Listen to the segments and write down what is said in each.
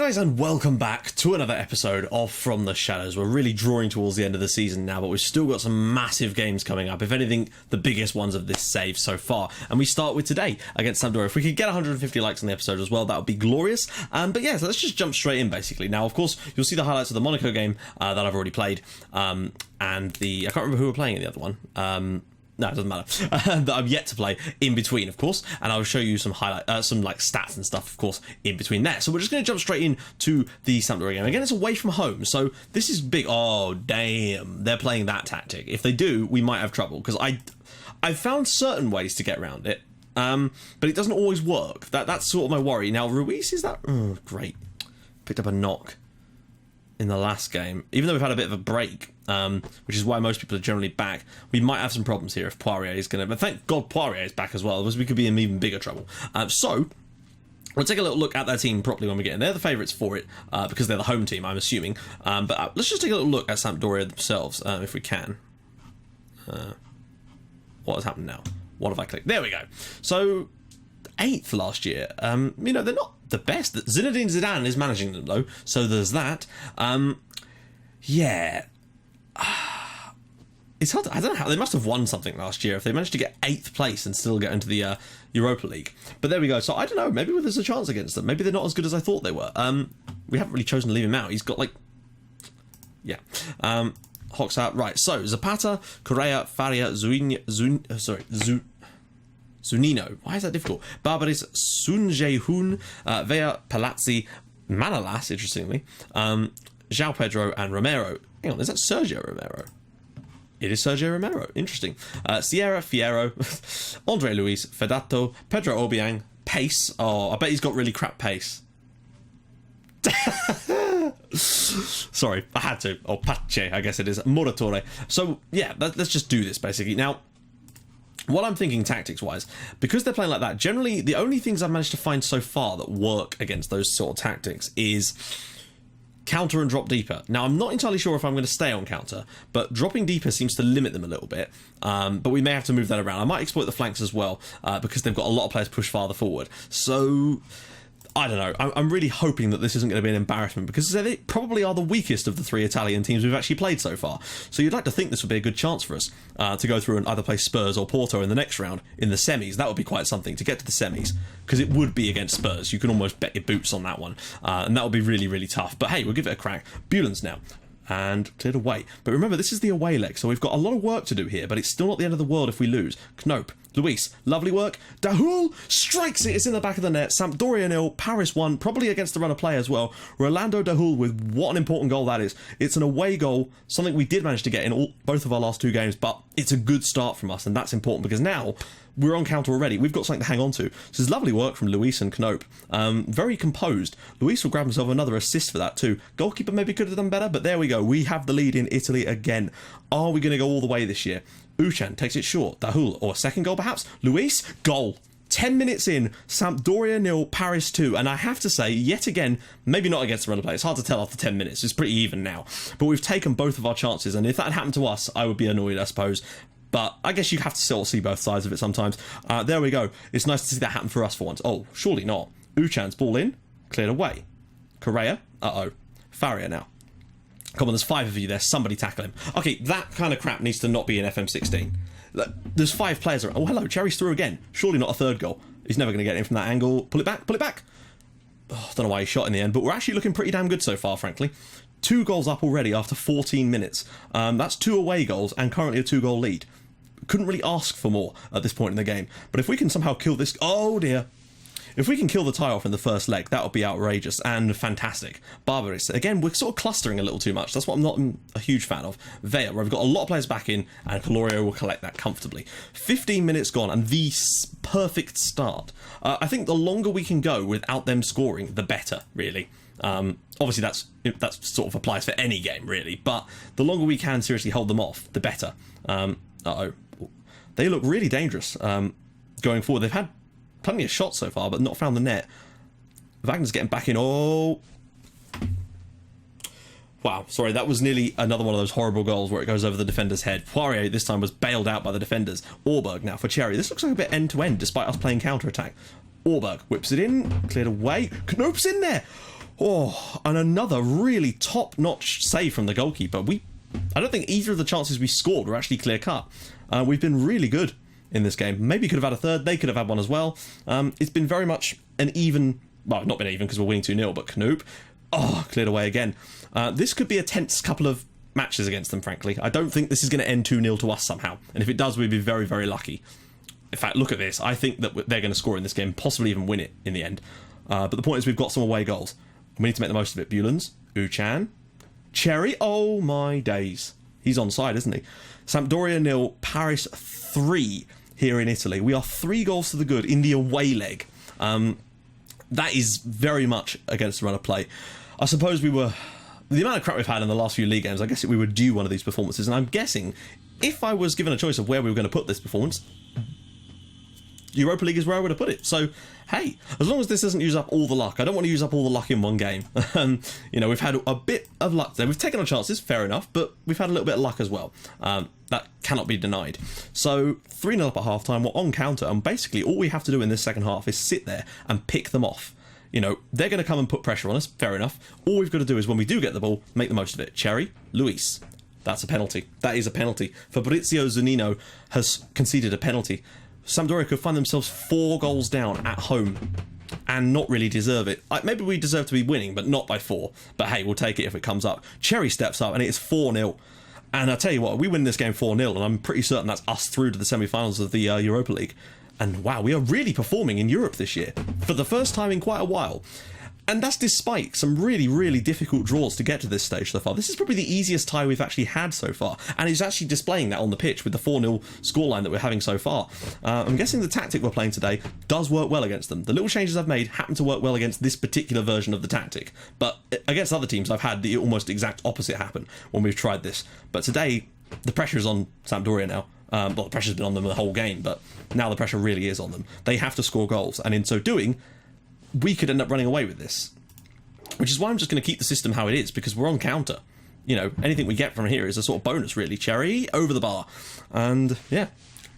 guys, and welcome back to another episode of From the Shadows. We're really drawing towards the end of the season now, but we've still got some massive games coming up. If anything, the biggest ones of this save so far. And we start with today against Sampdoria. If we could get 150 likes on the episode as well, that would be glorious. But yeah, so let's just jump straight in, basically. Now, of course, you'll see the highlights of the Monaco game that I've already played. And I can't remember who we're playing in the other one. No, it doesn't matter. That I'm yet to play in between, of course, and I'll show you some some like stats and stuff, of course, in between there. So we're just going to jump straight in to the Sampdoria game. Again, it's away from home, so this is big. Oh, damn, they're playing that tactic. If they do, we might have trouble because I've found certain ways to get around it, but it doesn't always work. That's sort of my worry. Now, Ruiz, is that great? Picked up a knock in the last game, even though we've had a bit of a break, which is why most people are generally back. We might have some problems here if Poirier is going to... But thank God Poirier is back as well, because we could be in even bigger trouble. So, we'll take a little look at their team properly when we get in. They're the favourites for it, because they're the home team, I'm assuming. But let's just take a little look at Sampdoria themselves, if we can. What has happened now? What have I clicked? There we go. So, 8th last year. You know, they're not the best. Zinedine Zidane is managing them, though, so there's that. Yeah. It's hard to, I don't know how, they must have won something last year if they managed to get 8th place and still get into the Europa League. But there we go. So I don't know, maybe there's a chance against them. Maybe they're not as good as I thought they were. We haven't really chosen to leave him out. He's got, like... Yeah. Hawks out. Right, so Zapata, Correa, Faria, Zunino. Why is that difficult? Barbaris, Sunjehun, Vea, Palazzi, Manalas, interestingly, João Pedro, and Romero. Hang on, is that Sergio Romero? It is Sergio Romero. Interesting. Sierra, Fierro, Andre Luis, Fedato, Pedro Obiang, Pace. Oh, I bet he's got really crap pace. Sorry, I had to. Or Pache, I guess it is. Muratore. So, yeah, let's just do this, basically. Now, what I'm thinking tactics-wise, because they're playing like that, generally the only things I've managed to find so far that work against those sort of tactics is counter and drop deeper. Now, I'm not entirely sure if I'm going to stay on counter, but dropping deeper seems to limit them a little bit, but we may have to move that around. I might exploit the flanks as well, because they've got a lot of players pushed farther forward. So, I don't know. I'm really hoping that this isn't going to be an embarrassment because they probably are the weakest of the 3 Italian teams we've actually played so far. So you'd like to think this would be a good chance for us to go through and either play Spurs or Porto in the next round in the semis. That would be quite something to get to the semis because it would be against Spurs. You can almost bet your boots on that one. And that would be really, really tough. But hey, we'll give it a crack. Bulan's now. And cleared away. But remember, this is the away leg, so we've got a lot of work to do here, but it's still not the end of the world if we lose. Knope, Luis, lovely work. Dahul strikes it, it's in the back of the net. Sampdoria 0, Paris 1, probably against the run of play as well. Rolando Dahul with what an important goal that is. It's an away goal, something we did manage to get in both of our last 2 games, but it's a good start from us, and that's important because now we're on counter already. We've got something to hang on to. This is lovely work from Luis and Knope. Very composed. Luis will grab himself another assist for that too. Goalkeeper maybe could have done better, but there we go. We have the lead in Italy again. Are we going to go all the way this year? Uchan takes it short. Dahul, or a second goal perhaps? Luis, goal. 10 minutes in, Sampdoria 0, Paris 2. And I have to say, yet again, maybe not against the run of play. It's hard to tell after 10 minutes. It's pretty even now. But we've taken both of our chances. And if that had happened to us, I would be annoyed, I suppose. But I guess you have to still see both sides of it sometimes. There we go. It's nice to see that happen for us for once. Oh, surely not. Uchan's ball in. Cleared away. Correa. Uh-oh. Faria now. Come on, there's 5 of you there. Somebody tackle him. Okay, that kind of crap needs to not be in FM16. There's 5 players around. Oh, hello. Cherry's through again. Surely not a third goal. He's never going to get in from that angle. Pull it back. Pull it back. Oh, don't know why he shot in the end, but we're actually looking pretty damn good so far, frankly. 2 goals up already after 14 minutes. That's 2 away goals and currently a 2-goal lead. Couldn't really ask for more at this point in the game. But if we can somehow kill this... Oh, dear. If we can kill the tie off in the first leg, that would be outrageous and fantastic. Barbaris. Again, we're sort of clustering a little too much. That's what I'm not a huge fan of. Vea, where we've got a lot of players back in, and Calorio will collect that comfortably. 15 minutes gone, and the perfect start. I think the longer we can go without them scoring, the better, really. Obviously, that sort of applies for any game, really. But the longer we can seriously hold them off, the better. Uh-oh. They look really dangerous going forward. They've had plenty of shots so far, but not found the net. Wagner's getting back in. Oh. Wow, sorry, that was nearly another one of those horrible goals where it goes over the defender's head. Poirier this time was bailed out by the defenders. Orberg now for Cherry. This looks like a bit end-to-end, despite us playing counter-attack. Orberg whips it in, cleared away. Knope's in there. Oh, and another really top-notch save from the goalkeeper. I don't think either of the chances we scored were actually clear-cut. We've been really good in this game. Maybe could have had a third. They could have had one as well. It's been very much an even... Well, not been even because we're winning 2-0, but Knoop. Oh, cleared away again. This could be a tense couple of matches against them, frankly. I don't think this is going to end 2-0 to us somehow. And if it does, we'd be very, very lucky. In fact, look at this. I think that they're going to score in this game, possibly even win it in the end. But the point is we've got some away goals. We need to make the most of it. Bulans, Uchan, Cherry. Oh, my days. He's onside, isn't he? Sampdoria 0, Paris 3 here in Italy. We are 3 goals to the good in the away leg. That is very much against the run of play. I suppose we were... The amount of crap we've had in the last few league games, I guess we were due one of these performances. And I'm guessing, if I was given a choice of where we were going to put this performance, Europa League is where I would have put it. So, hey, as long as this doesn't use up all the luck. I don't want to use up all the luck in one game. You know, we've had a bit of luck there. We've taken our chances, fair enough, but we've had a little bit of luck as well. That cannot be denied. So, 3-0 up at half-time, we're on counter, and basically all we have to do in this second half is sit there and pick them off. You know, they're going to come and put pressure on us, fair enough. All we've got to do is, when we do get the ball, make the most of it. Cherry, Luis. That's a penalty. That is a penalty. Fabrizio Zunino has conceded a penalty. Sampdoria could find themselves 4 goals down at home and not really deserve it. Maybe we deserve to be winning, but not by 4. But hey, we'll take it if it comes up. Cherry steps up and it is 4-0. And I tell you what, we win this game 4-0, and I'm pretty certain that's us through to the semi-finals of the Europa League. And wow, we are really performing in Europe this year for the first time in quite a while. And that's despite some really, really difficult draws to get to this stage so far. This is probably the easiest tie we've actually had so far. And it's actually displaying that on the pitch with the 4-0 scoreline that we're having so far. I'm guessing the tactic we're playing today does work well against them. The little changes I've made happen to work well against this particular version of the tactic. But against other teams, I've had the almost exact opposite happen when we've tried this. But today, the pressure is on Sampdoria now. Well, the pressure's been on them the whole game, but now the pressure really is on them. They have to score goals. And in so doing, we could end up running away with this, which is why I'm just going to keep the system how it is, because we're on counter. You know, anything we get from here is a sort of bonus, really. Cherry over the bar. And yeah,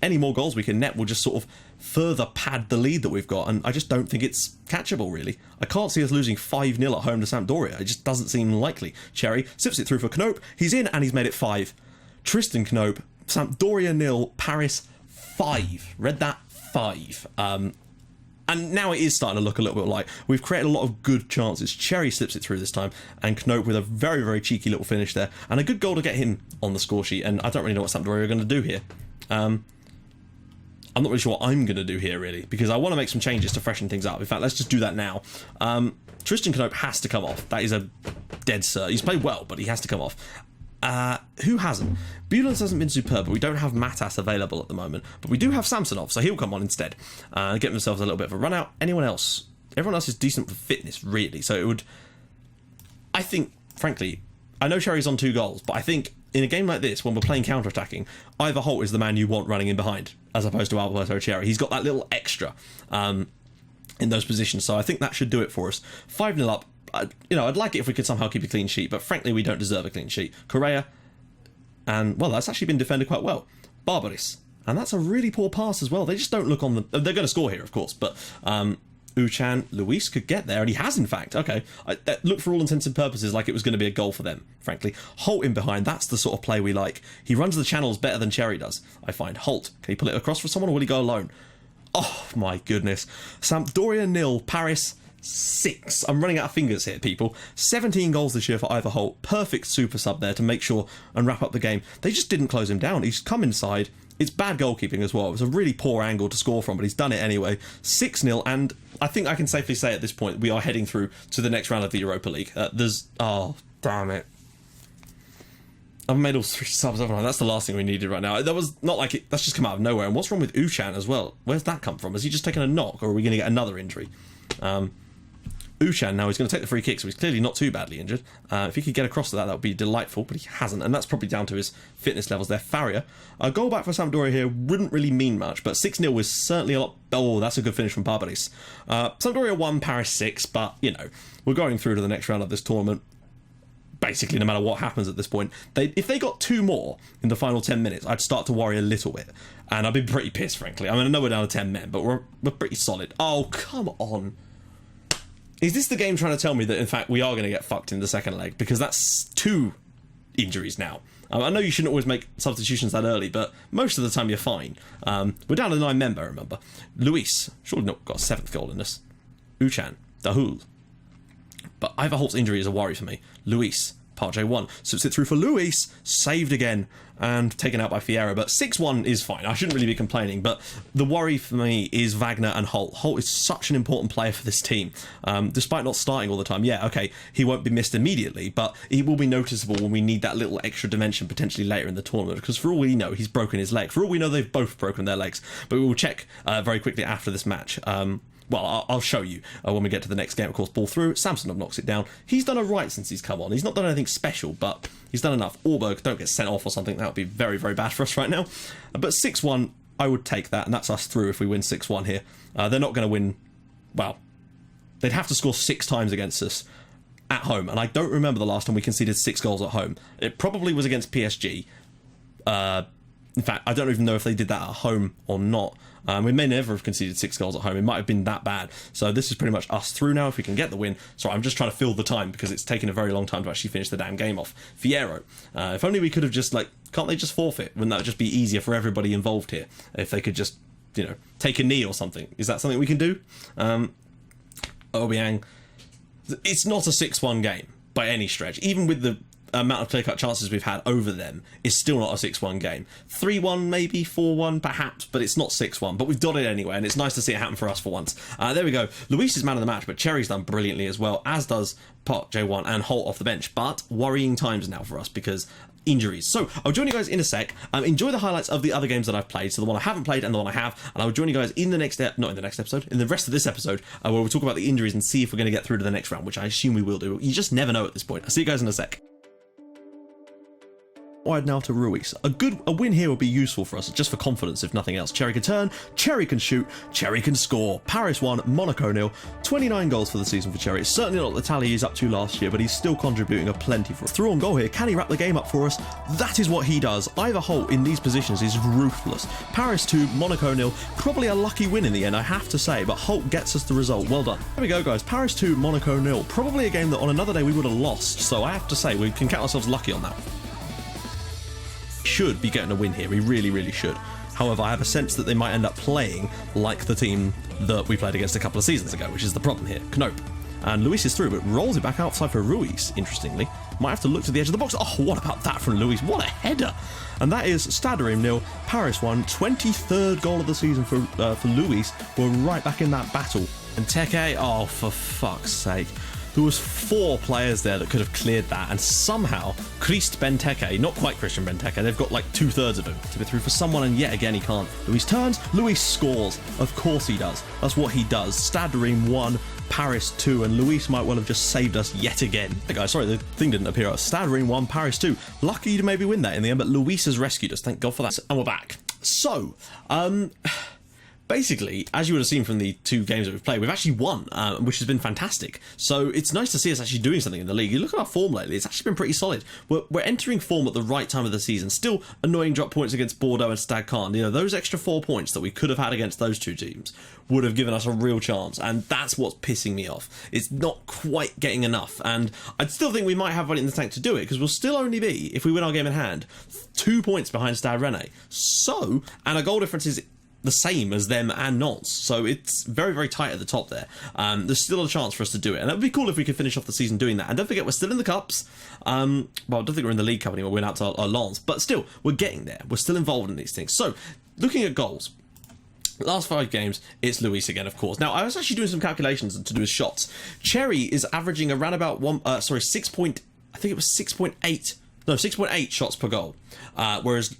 any more goals we can net will just sort of further pad the lead that we've got, and I just don't think it's catchable, really. I can't see us losing 5-0 at home to Sampdoria. It just doesn't seem likely. Cherry sips it through for Knoop. He's in, and he's made it 5. Tristan Knoop, Sampdoria 0, Paris 5. Read that? 5. And now it is starting to look a little bit like we've created a lot of good chances. Cherry slips it through this time, and Knoop with a very, very cheeky little finish there, and a good goal to get him on the score sheet. And I don't really know what Sampdoria are going to do here. I'm not really sure what I'm going to do here, really, because I want to make some changes to freshen things up. In fact, let's just do that now. Tristan Knoop has to come off. That is a dead cert. He's played well, but he has to come off. Who hasn't? Bulans hasn't been superb, but we don't have Matas available at the moment. But we do have Samsonov, so he'll come on instead. Get themselves a little bit of a run out. Anyone else? Everyone else is decent for fitness, really. So it would... I think, frankly, I know Cherry's on 2 goals, but I think in a game like this, when we're playing counter-attacking, Ivor Holt is the man you want running in behind, as opposed to Alberto Cherry. He's got that little extra in those positions, so I think that should do it for us. 5-0 up. You know, I'd like it if we could somehow keep a clean sheet, but frankly, we don't deserve a clean sheet. Correa, and, well, that's actually been defended quite well. Barbaris, and that's a really poor pass as well. They just don't look on the... They're going to score here, of course, but Uchan, Luis could get there, and he has, in fact. Okay, that looked for all intents and purposes like it was going to be a goal for them, frankly. Holt in behind, that's the sort of play we like. He runs the channels better than Cherry does, I find. Holt, can he pull it across for someone, or will he go alone? Oh, my goodness. Sampdoria 0, Paris 6. I'm running out of fingers here, people. 17 goals this year for Ivor Holt. Perfect super sub there to make sure and wrap up the game. They just didn't close him down. He's come inside. It's bad goalkeeping as well. It was a really poor angle to score from, but he's done it anyway. 6-0, and I think I can safely say at this point we are heading through to the next round of the Europa League. Oh, damn it. I've made all 3 subs, haven't I? That's the last thing we needed right now. That was not like it. That's just come out of nowhere. And what's wrong with Uchan as well? Where's that come from? Has he just taken a knock, or are we going to get another injury? Uchan now, he's going to take the free kick, so he's clearly not too badly injured. If he could get across to that would be delightful, but he hasn't, and that's probably down to his fitness levels there. Faria, a goal back for Sampdoria here wouldn't really mean much, but 6-0 is certainly a lot... Oh, that's a good finish from Barbaris. Sampdoria 1, Paris 6, but, you know, we're going through to the next round of this tournament. Basically, no matter what happens at this point. If they got 2 more in the final 10 minutes, I'd start to worry a little bit. And I'd be pretty pissed, frankly. I mean, I know we're down to 10 men, but we're pretty solid. Oh, come on. Is this the game trying to tell me that, in fact, we are going to get fucked in the second leg? Because that's 2 injuries now. I know you shouldn't always make substitutions that early, but most of the time you're fine. We're down to 9 men, remember. Luis, surely not got a 7th goal in this. Uchan, Dahul. But Ivor Holt's injury is a worry for me. Luis, Part J1. So it's it through for Luis, saved again, and taken out by Fierro. But 6-1 is fine. I shouldn't really be complaining. But the worry for me is Wagner and Holt. Holt is such an important player for this team. Despite not starting all the time. Yeah, okay, he won't be missed immediately, but he will be noticeable when we need that little extra dimension potentially later in the tournament. Because for all we know, he's broken his leg. For all we know, they've both broken their legs. But we will check very quickly after this match. Well, I'll show you when we get to the next game. Of course, ball through. Samsonov knocks it down. He's done alright since he's come on. He's not done anything special, but he's done enough. Orberg, don't get sent off or something. That would be very, very bad for us right now. But 6-1, I would take that, and that's us through if we win 6-1 here. They're not going to win... Well, they'd have to score 6 times against us at home, and I don't remember the last time we conceded 6 goals at home. It probably was against PSG. In fact, I don't even know if they did that at home or not. We may never have conceded 6 goals at home. It might have been that bad. So this is pretty much us through now if we can get the win. Sorry, I'm just trying to fill the time because it's taken a very long time to actually finish the damn game off. Fierro. If only we could have just, can't they just forfeit? Wouldn't that just be easier for everybody involved here? If they could just, take a knee or something. Is that something we can do? Obiang. It's not a 6-1 game by any stretch. Even with the amount of clear-cut chances we've had over them, is still not a 6-1 game. 3-1 maybe, 4-1 perhaps, but it's not 6-1. But we've done it anyway, and it's nice to see it happen for us for once. There we go. Luis is man of the match, but Cherry's done brilliantly as well, as does Pot J1 and Holt off the bench. But worrying times now for us because injuries. So I'll join you guys in a sec. Enjoy the highlights of the other games that I've played, so the one I haven't played and the one I have, and I'll join you guys in the next not in the next episode, in the rest of this episode, where we'll talk about the injuries and see if we're going to get through to the next round, which I assume we will do. You just never know at this point. I'll see you guys in a sec. Wide now to Ruiz. A win here would be useful for us, just for confidence if nothing else. Cherry can turn, Cherry can shoot, Cherry can score. Paris 1, Monaco 0. 29 goals for the season for Cherry. It's certainly not the tally he's up to last year, but he's still contributing a plenty for us. Through on goal here, can he wrap the game up for us? That is what he does. Ivor Holt in these positions is ruthless. Paris 2, Monaco 0. Probably a lucky win in the end, I have to say, but Holt gets us the result. Well done. There we go, guys. Paris 2, Monaco 0. Probably a game that on another day we would have lost, so I have to say we can count ourselves lucky on that. Should be getting a win here. We really, really should. However, I have a sense that they might end up playing like the team that we played against a couple of seasons ago, which is the problem here. Knope. And Luis is through, but rolls it back outside for Ruiz, interestingly. Might have to look to the edge of the box. Oh, what about that from Luis? What a header! And that is Stadium 0, Paris 1, 23rd goal of the season for Luis. We're right back in that battle. And Teke, oh, for fuck's sake. There was 4 players there that could have cleared that, and somehow Christ Benteke, not quite Christian Benteke, they've got like 2/3 of him to be through for someone, and yet again he can't. Luis turns, Luis scores. Of course he does. That's what he does. Stade Reims 1, Paris 2, and Luis might well have just saved us yet again. Hey guys, sorry, the thing didn't appear. Stade Reims 1, Paris 2. Lucky to maybe win that in the end, but Luis has rescued us. Thank God for that. And we're back. So, basically, as you would have seen from the 2 games that we've played, we've actually won, which has been fantastic. So it's nice to see us actually doing something in the league. You look at our form lately, it's actually been pretty solid. We're entering form at the right time of the season. Still annoying drop points against Bordeaux and Stade Caen. Those extra 4 points that we could have had against those 2 teams would have given us a real chance, and that's what's pissing me off. It's not quite getting enough, and I'd still think we might have one in the tank to do it, because we'll still only be, if we win our game in hand, 2 points behind Stade Rennais. So, and our goal difference is the same as them and Nantes, so it's very, very tight at the top there. There's still a chance for us to do it, and it would be cool if we could finish off the season doing that. And don't forget, we're still in the cups. Well, I don't think we're in the League Cup anymore. We're out to Lens, but still, we're getting there. We're still involved in these things. So, looking at goals. Last 5 games, it's Luis again, of course. Now, I was actually doing some calculations to do with shots. Cherry is averaging around about 6.8 shots per goal, whereas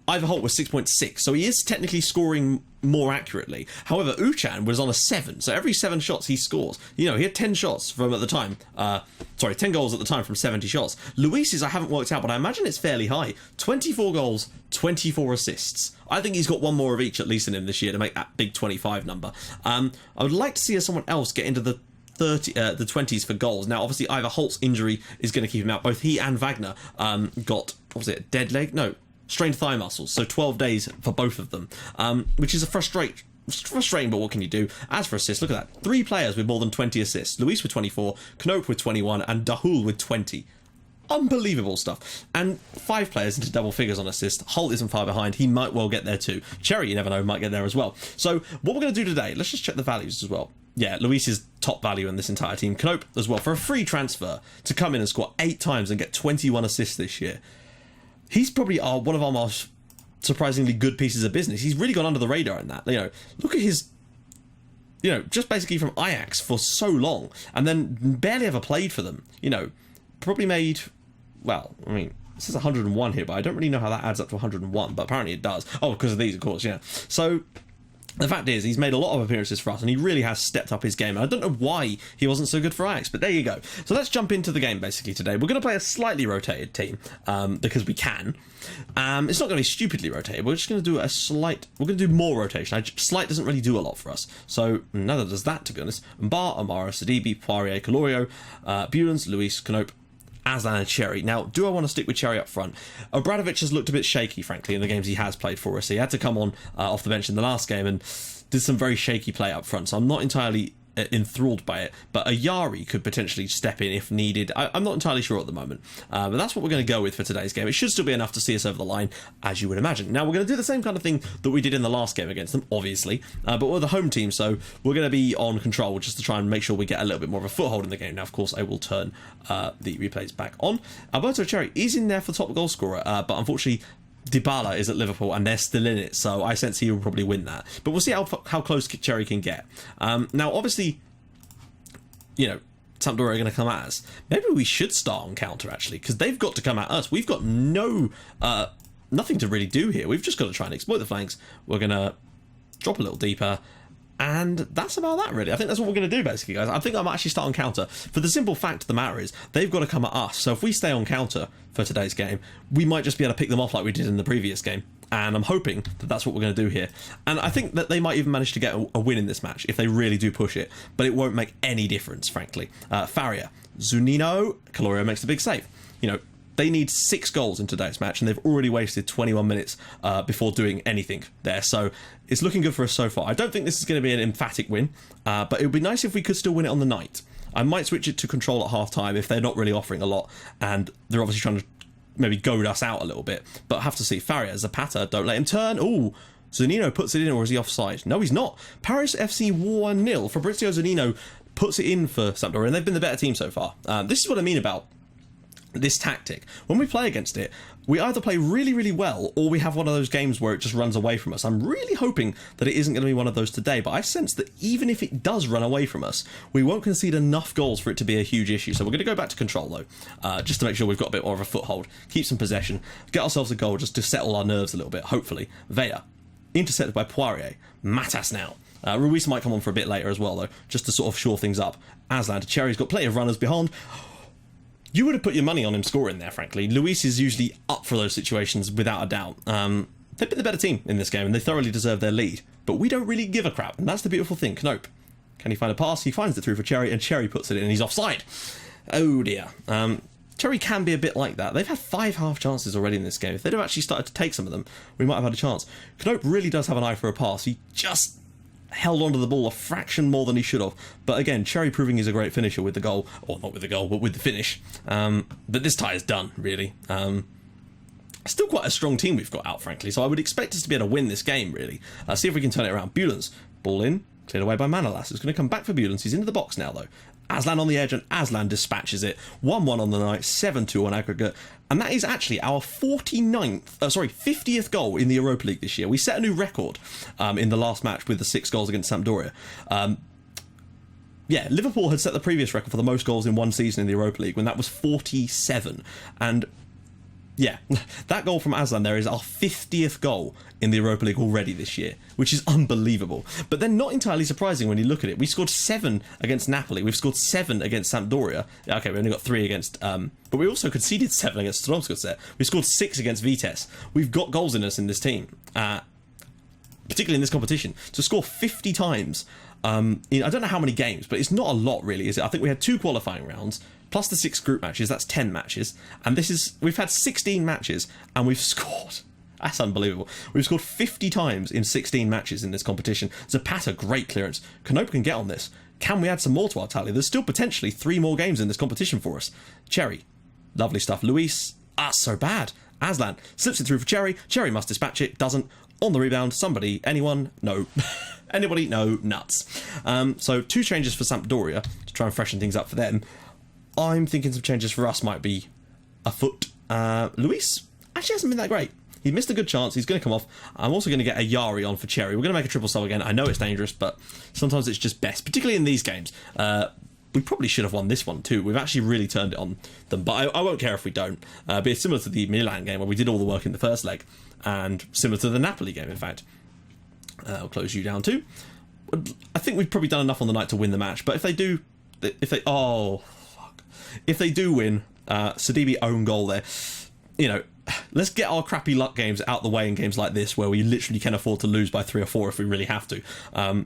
Ivor Holt was 6.6, so he is technically scoring more accurately. However, Uchan was on a 7, so every 7 shots he scores. He had 10 shots from at the time. 10 goals at the time from 70 shots. Luis's I haven't worked out, but I imagine it's fairly high. 24 goals, 24 assists. I think he's got 1 more of each at least in him this year to make that big 25 number. I would like to see someone else get into the 20s for goals. Now, obviously, Ivor Holt's injury is going to keep him out. Both he and Wagner got, what was it, dead leg? No. Strained thigh muscles, so 12 days for both of them, which is a frustrating, but what can you do? As for assists, look at that. 3 players with more than 20 assists. Luis with 24, Knope with 21, and Dahul with 20. Unbelievable stuff. And 5 players into double figures on assists. Holt isn't far behind. He might well get there too. Cherry, you never know, might get there as well. So what we're going to do today, let's just check the values as well. Yeah, Luis is top value in this entire team. Knope as well, for a free transfer to come in and score 8 times and get 21 assists this year. He's probably one of our most surprisingly good pieces of business. He's really gone under the radar in that. Look at his, just basically from Ajax for so long and then barely ever played for them. Probably made, well, I mean, this is 101 here, but I don't really know how that adds up to 101, but apparently it does. Oh, because of these, of course, yeah. So the fact is, he's made a lot of appearances for us, and he really has stepped up his game. And I don't know why he wasn't so good for Ajax, but there you go. So let's jump into the game, basically, today. We're going to play a slightly rotated team, because we can. It's not going to be stupidly rotated. We're just going to do we're going to do more rotation. Slight doesn't really do a lot for us. So neither does that, to be honest. Mbar, Amara, Sidibe, Poirier, Calorio, Bulens, Luis, Knope, Aslan and Cherry. Now, do I want to stick with Cherry up front? Obradovic has looked a bit shaky, frankly, in the games he has played for us. He had to come on off the bench in the last game and did some very shaky play up front, so I'm not entirely enthralled by it, but Ayari could potentially step in if needed. I'm not entirely sure at the moment, but that's what we're going to go with for today's game. It should still be enough to see us over the line, as you would imagine. Now, we're going to do the same kind of thing that we did in the last game against them, obviously, but we're the home team, so we're going to be on control just to try and make sure we get a little bit more of a foothold in the game. Now, of course, I will turn the replays back on. Alberto Cherry is in there for top goal scorer, but unfortunately Dybala is at Liverpool and they're still in it, so I sense he will probably win that. But we'll see how close Cherry can get. Now, obviously, Sampdoria are going to come at us. Maybe we should start on counter, actually, because they've got to come at us. We've got nothing to really do here. We've just got to try and exploit the flanks. We're going to drop a little deeper, and that's about that, really. I think that's what we're going to do, basically, guys. I think I might actually start on counter. For the simple fact of the matter is, they've got to come at us. So if we stay on counter for today's game, we might just be able to pick them off like we did in the previous game. And I'm hoping that that's what we're going to do here. And I think that they might even manage to get a win in this match if they really do push it. But it won't make any difference, frankly. Faria, Zunino, Calorio makes the big save. They need 6 goals in today's match, and they've already wasted 21 minutes before doing anything there. So it's looking good for us so far. I don't think this is going to be an emphatic win, but it would be nice if we could still win it on the night. I might switch it to control at half-time if they're not really offering a lot, and they're obviously trying to maybe goad us out a little bit. But I have to see. Faria, Zapata, don't let him turn. Ooh, Zunino puts it in, or is he offside? No, he's not. Paris FC 1-0. Fabrizio Zunino puts it in for Sampdoria, and they've been the better team so far. This is what I mean about this tactic. When we play against it, we either play really, really well, or we have one of those games where it just runs away from us. I'm really hoping that it isn't going to be one of those today, but I sense that even if it does run away from us, we won't concede enough goals for it to be a huge issue. So we're going to go back to control, though, just to make sure we've got a bit more of a foothold, keep some possession, get ourselves a goal just to settle our nerves a little bit, hopefully. Vea, intercepted by Poirier. Matas now. Ruiz might come on for a bit later as well, though, just to sort of shore things up. Aslan to Cherry's got plenty of runners behind. You would have put your money on him scoring there, frankly. Luis is usually up for those situations without a doubt. They've been the better team in this game, and they thoroughly deserve their lead. But we don't really give a crap, and that's the beautiful thing. Knope, can he find a pass? He finds it through for Cherry, and Cherry puts it in, and he's offside. Oh dear. Cherry can be a bit like that. They've had 5 half chances already in this game. If they'd have actually started to take some of them, we might have had a chance. Knope really does have an eye for a pass. He just held onto the ball a fraction more than he should have. But again, Cherry proving he's a great finisher with the goal. Or not with the goal, but with the finish. But this tie is done, really. Still quite a strong team we've got out, frankly. So I would expect us to be able to win this game, really. See if we can turn it around. Bulens, ball in, cleared away by Manolas. It's going to come back for Bulens. He's into the box now, though. Aslan on the edge, and Aslan dispatches it. 1-1 on the night, 7-2 on aggregate. And that is actually our 50th goal in the Europa League this year. We set a new record in the last match with the 6 goals against Sampdoria. Liverpool had set the previous record for the most goals in one season in the Europa League when that was 47. And yeah, that goal from Aslan there is our 50th goal in the Europa League already this year, which is unbelievable. But then not entirely surprising when you look at it. We scored 7 against Napoli. We've scored 7 against Sampdoria. Okay, we only got 3 against... but we also conceded 7 against Tromsø. We scored 6 against Vitesse. We've got goals in us in this team, particularly in this competition. To score 50 times... I don't know how many games, but it's not a lot, really, is it? I think we had 2 qualifying rounds, plus the 6 group matches. That's 10 matches. And we've had 16 matches, and we've scored That's unbelievable. We've scored 50 times in 16 matches in this competition. Zapata, great clearance. Canopa can get on this. Can we add some more to our tally? There's still potentially 3 more games in this competition for us. Cherry, lovely stuff. Luis, so bad. Aslan slips it through for Cherry. Cherry must dispatch it, doesn't. On the rebound, somebody, anyone? No. Anybody? No. Nuts. So 2 changes for Sampdoria to try and freshen things up for them. I'm thinking some changes for us might be afoot. Luis actually hasn't been that great. He missed a good chance. He's going to come off. I'm also going to get a Yari on for Cherry. We're going to make a triple sub again. I know it's dangerous, but sometimes it's just best, particularly in these games. We probably should have won this one too. We've actually really turned it on them, but I won't care if we don't. But it's similar to the Milan game where we did all the work in the first leg, and similar to the Napoli game, in fact. I'll close you down too. I think we've probably done enough on the night to win the match, but if they do win, Sidibe own goal there, you know, let's get our crappy luck games out the way in games like this where we literally can afford to lose by 3 or 4 if we really have to.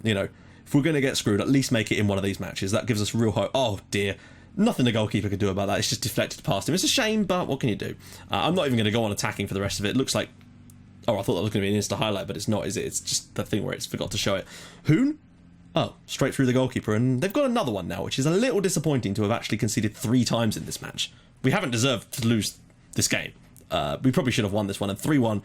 You know, if we're going to get screwed, at least make it in one of these matches. That gives us real hope. Oh dear, nothing the goalkeeper could do about that. It's just deflected past him. It's a shame, but what can you do? I'm not even going to go on attacking for the rest of it. It looks like, I thought that was going to be an Insta highlight, but it's not, is it? It's just the thing where it's forgot to show it. Hoon? Oh, straight through the goalkeeper, and they've got another one now, which is a little disappointing to have actually conceded 3 times in this match. We haven't deserved to lose this game. We probably should have won this one, and 3-1.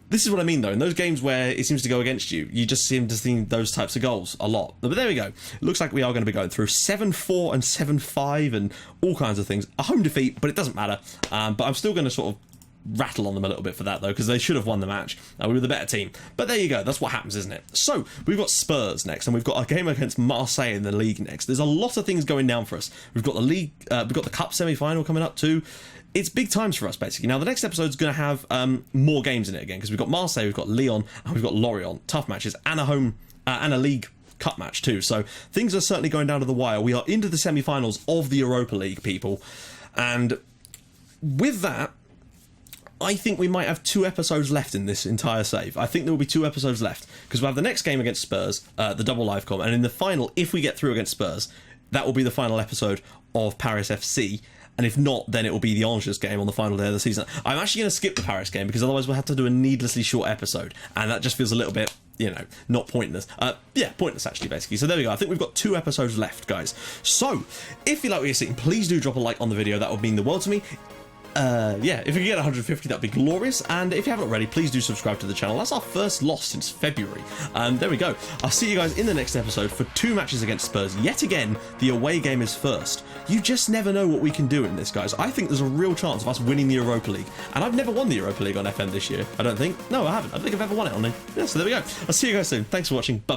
This is what I mean, though. In those games where it seems to go against you, you just seem to see those types of goals a lot. But there we go. It looks like we are going to be going through 7-4 and 7-5 and all kinds of things. A home defeat, but it doesn't matter. But I'm still going to sort of rattle on them a little bit for that, though, because they should have won the match. We were the better team. But there you go. That's what happens, isn't it? So, we've got Spurs next, and we've got a game against Marseille in the league next. There's a lot of things going down for us. We've got the league, we've got the Cup semi-final coming up too. It's big times for us, basically. Now, the next episode's going to have more games in it again, because we've got Marseille, we've got Lyon, and we've got Lorient. Tough matches, and a home, and a league cup match too. So, things are certainly going down to the wire. We are into the semi-finals of the Europa League, people. And with that, I think we might have 2 episodes left in this entire save. I think there will be 2 episodes left, because we'll have the next game against Spurs, the double live com, and in the final, if we get through against Spurs, that will be the final episode of Paris FC, and if not, then it will be the Angers game on the final day of the season. I'm actually going to skip the Paris game, because otherwise we'll have to do a needlessly short episode, and that just feels a little bit, you know, not pointless. Yeah, pointless actually, basically. So there we go. I think we've got 2 episodes left, guys. So, if you like what you're seeing, please do drop a like on the video. That would mean the world to me. Yeah, if we can get 150, that'd be glorious. And if you haven't already, please do subscribe to the channel. That's our first loss since February. There we go. I'll see you guys in the next episode for 2 matches against Spurs. Yet again, the away game is first. You just never know what we can do in this, guys. I think there's a real chance of us winning the Europa League. And I've never won the Europa League on FM this year, I don't think. No, I haven't. I don't think I've ever won it on it. Yeah, so there we go. I'll see you guys soon. Thanks for watching. Bye-bye.